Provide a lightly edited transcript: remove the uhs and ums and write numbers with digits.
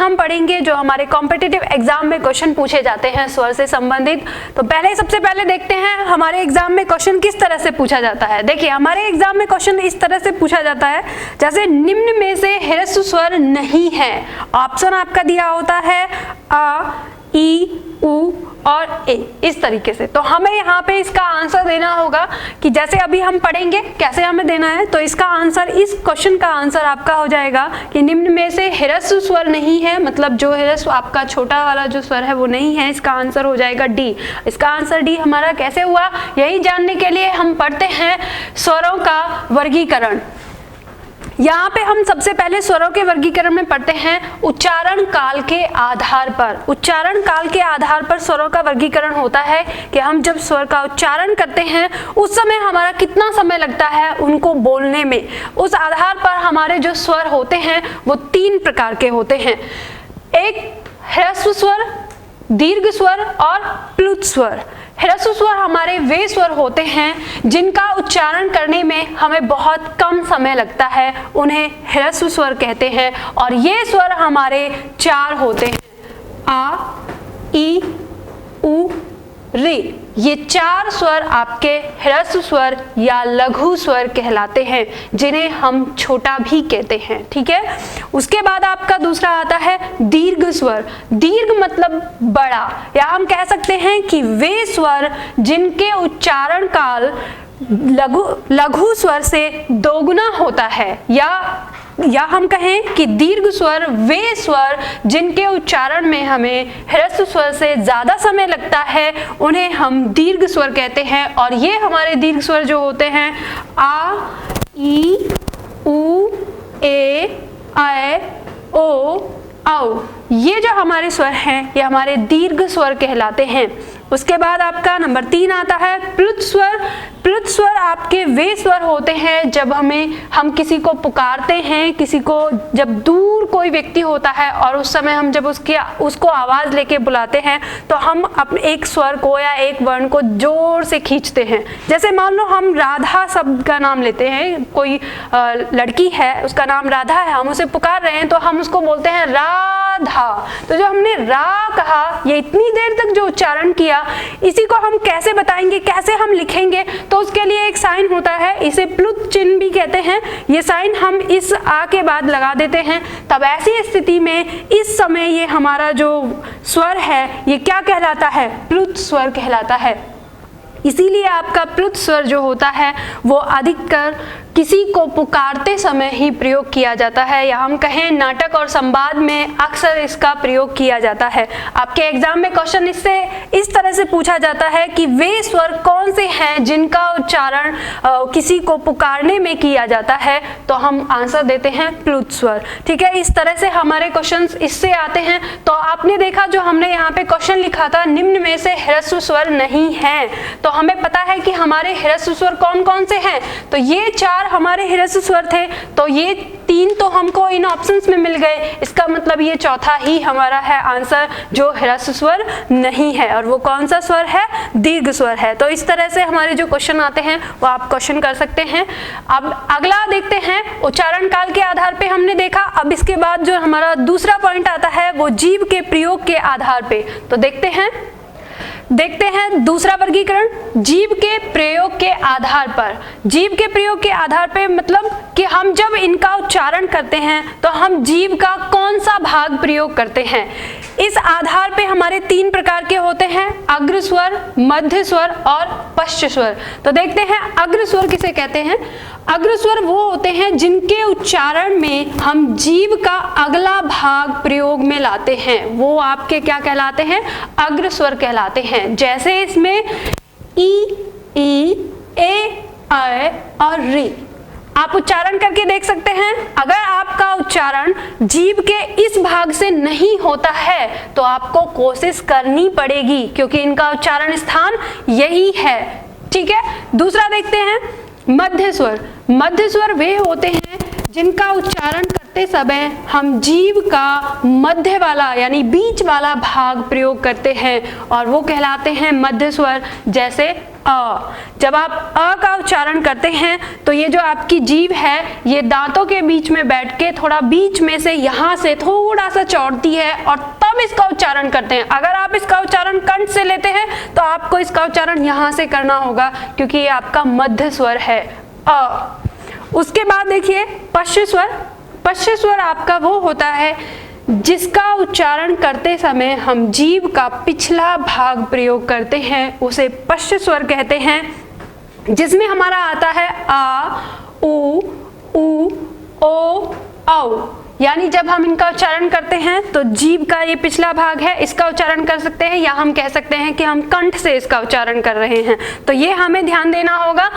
हम पढ़ेंगे जो हमारे कॉम्पिटिटिव एग्जाम में क्वेश्चन पूछे जाते हैं स्वर से संबंधित। तो सबसे पहले देखते हैं हमारे एग्जाम में क्वेश्चन किस तरह से पूछा जाता है। देखिए हमारे एग्जाम में क्वेश्चन इस तरह से पूछा जाता है, जैसे निम्न में से ह्रस्व स्वर नहीं है। ऑप्शन आपका दिया होता है आ, ई, उ और ए, इस तरीके से। तो हमें यहाँ पे इसका आंसर देना होगा कि जैसे अभी हम पढ़ेंगे कैसे हमें देना है। तो इसका आंसर, इस क्वेश्चन का आंसर आपका हो जाएगा कि निम्न में से ह्रस्व स्वर नहीं है, मतलब जो ह्रस्व आपका छोटा वाला जो स्वर है वो नहीं है। इसका आंसर हो जाएगा डी। इसका आंसर डी हमारा कैसे हुआ, यही जानने के लिए हम पढ़ते हैं स्वरों का वर्गीकरण। यहाँ पे हम सबसे पहले स्वरों के वर्गीकरण में पढ़ते हैं उच्चारण काल के आधार पर। उच्चारण काल के आधार पर स्वरों का वर्गीकरण होता है कि हम जब स्वर का उच्चारण करते हैं उस समय हमारा कितना समय लगता है उनको बोलने में। उस आधार पर हमारे जो स्वर होते हैं वो 3 प्रकार के होते हैं। एक ह्रस्व स्वर, दीर्घ स्वर और प्लुत स्वर। ह्रस्व स्वर हमारे वे स्वर होते हैं जिनका उच्चारण करने में हमें बहुत कम समय लगता है, उन्हें ह्रस्व स्वर कहते हैं। और ये स्वर हमारे 4 होते हैं, आ, ई, उ, रे। ये 4 स्वर आपके ह्रस्व स्वर या लघु स्वर कहलाते हैं, जिन्हें हम छोटा भी कहते हैं। ठीक है। उसके बाद आपका दूसरा आता है दीर्घ स्वर। दीर्घ मतलब बड़ा, या हम कह सकते हैं कि वे स्वर जिनके उच्चारण काल लघु स्वर से दोगुना होता है, या हम कहें कि दीर्घ स्वर वे स्वर जिनके उच्चारण में हमें ह्रस्व स्वर से ज्यादा समय लगता है, उन्हें हम दीर्घ स्वर कहते हैं। और ये हमारे दीर्घ स्वर जो होते हैं आ, ई, उ, ए, ऐ, ओ, औ, ये जो हमारे स्वर हैं ये हमारे दीर्घ स्वर कहलाते हैं। उसके बाद आपका नंबर 3 आता है प्लुत स्वर। प्लुत स्वर आपके वे स्वर होते हैं जब हम किसी को पुकारते हैं, किसी को जब दूर कोई व्यक्ति होता है और उस समय हम जब उसको आवाज लेके बुलाते हैं तो हम अपने एक स्वर को या एक वर्ण को जोर से खींचते हैं। जैसे मान लो हम राधा शब्द का नाम लेते हैं, कोई लड़की है उसका नाम राधा है, हम उसे पुकार रहे हैं तो हम उसको बोलते हैं राधा। तो जो हमने रा कहा, ये इतनी देर तक जो उच्चारण किया, इसी को हम कैसे बताएंगे, कैसे हम लिखेंगे, तो उसके लिए एक साइन होता है, इसे प्लुत चिन्ह भी कहते हैं। ये साइन हम इस आ के बाद लगा देते हैं। तब ऐसी स्थिति में इस समय ये हमारा जो स्वर है ये क्या कहलाता है, प्लुत स्वर कहलाता है। इसीलिए आपका प्लुत स्वर जो होता है वो अधिकतर किसी को पुकारते समय ही प्रयोग किया जाता है, या हम कहें नाटक और संवाद में अक्सर इसका प्रयोग किया जाता है। आपके एग्जाम में क्वेश्चन इस तरह से पूछा जाता है कि वे स्वर कौन से हैं जिनका उच्चारण किसी को पुकारने में किया जाता है, तो हम आंसर देते हैं प्लुत स्वर। ठीक है, इस तरह से हमारे क्वेश्चन इससे आते हैं। तो आपने देखा जो हमने यहाँ पे क्वेश्चन लिखा था, निम्न में से ह्रस्व स्वर नहीं है, तो हमें पता है कि हमारे ह्रस्व स्वर कौन कौन से हैं। तो ये 4 हमारे ह्रस्व स्वर थे, तो ये 3 तो हमको इन ऑप्शंस में मिल गए। इसका मतलब ये चौथा ही हमारा है आंसर जो ह्रस्व स्वर नहीं है, और वो कौन सा स्वर है, दीर्घ स्वर है। तो इस तरह से हमारे जो क्वेश्चन आते हैं वो आप क्वेश्चन कर सकते हैं। अब अगला देखते हैं, उच्चारण काल के आधार पे हमने देखा। अब इसके बाद जो हमारा दूसरा पॉइंट आता है वो जीभ के प्रयोग के आधार पे। तो देखते हैं दूसरा वर्गीकरण, जीभ के प्रयोग के आधार पर। जीभ के प्रयोग के आधार पे मतलब कि हम जब इनका उच्चारण करते हैं तो हम जीभ का कौन सा भाग प्रयोग करते हैं। इस आधार पे हमारे 3 प्रकार के होते हैं, अग्र स्वर, मध्य स्वर और पश्च स्वर। तो देखते हैं अग्र स्वर किसे कहते हैं। अग्र स्वर वो होते हैं जिनके उच्चारण में हम जीभ का अगला भाग प्रयोग में लाते हैं, वो आपके क्या कहलाते हैं, अग्र स्वर कहलाते हैं। जैसे इसमें ई, ए, ऐ और रे। आप उच्चारण करके देख सकते हैं। अगर आपका उच्चारण जीभ के इस भाग से नहीं होता है तो आपको कोशिश करनी पड़ेगी, क्योंकि इनका उच्चारण स्थान यही है। ठीक है, दूसरा देखते हैं मध्य स्वर। मध्य स्वर वे होते हैं जिनका उच्चारण करते समय हम जीभ का मध्य वाला यानी बीच वाला भाग प्रयोग करते हैं, और वो कहलाते हैं मध्य स्वर। जैसे जब आप अ का उच्चारण करते हैं तो ये जो आपकी जीभ है ये दांतों के बीच में बैठ के थोड़ा बीच में से यहाँ से थोड़ा सा चौड़ती है और तब इसका उच्चारण करते हैं। अगर आप इसका उच्चारण कंठ से लेते हैं तो आपको इसका उच्चारण यहाँ से करना होगा क्योंकि ये आपका मध्य स्वर है अ। उसके बाद देखिए पश्च स्वर। पश्च स्वर आपका वो होता है जिसका उच्चारण करते समय हम जीभ का पिछला भाग प्रयोग करते हैं, उसे पश्च स्वर कहते हैं, जिसमें हमारा आता है आ, उ, ओ, औ। यानी जब हम इनका उच्चारण करते हैं तो जीभ का ये पिछला भाग है, इसका उच्चारण कर सकते हैं, या हम कह सकते हैं कि हम कंठ से इसका उच्चारण कर रहे हैं। तो ये हमें ध्यान देना होगा